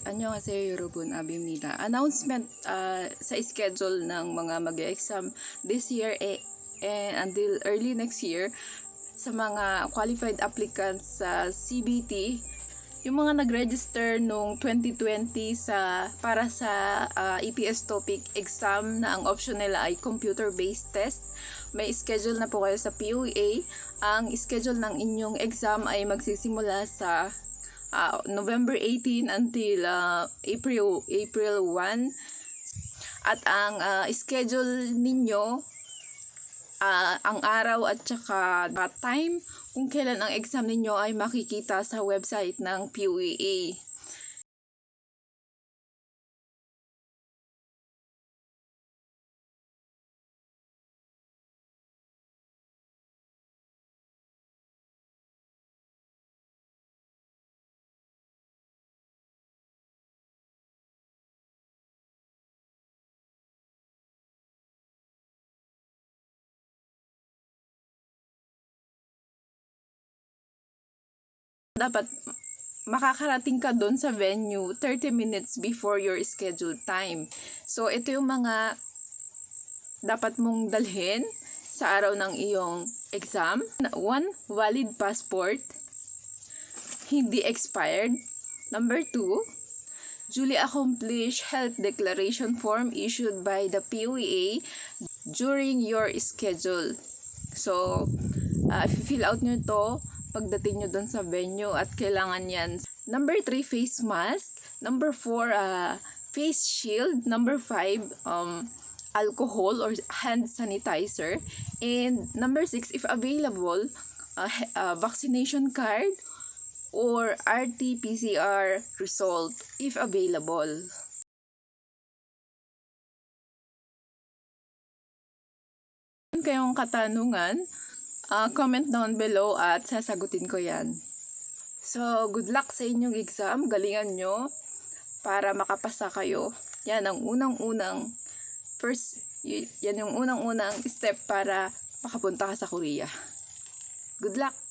안녕하세요 여러분, abimnida. Announcement sa schedule ng mga mag-exam this year until early next year sa mga qualified applicants sa CBT, yung mga nag-register nung 2020 para sa EPS-TOPIK exam na ang option nila ay computer-based test. May schedule na po kayo sa POEA. Ang schedule ng inyong exam ay magsisimula sa November 18 until April 1, at ang schedule ninyo, ang araw at saka time kung kailan ang exam ninyo ay makikita sa website ng POEA. Dapat makakarating ka doon sa venue 30 minutes before your scheduled time. So, ito yung mga dapat mong dalhin sa araw ng iyong exam. 1. Valid passport, hindi expired. Number 2. Duly accomplished health declaration form issued by the POEA during your schedule. So, i-fill out nyo to pagdating nyo dun sa venue at kailangan yan. Number 3, face mask. Number 4, face shield. Number 5, alcohol or hand sanitizer. And number 6, if available, vaccination card or RT-PCR result if available. Kayong katanungan, comment down below at sasagutin ko yan. So, good luck sa inyong exam. Galingan nyo para makapasa kayo. Yan ang unang-unang step para makapunta ka sa Korea. Good luck!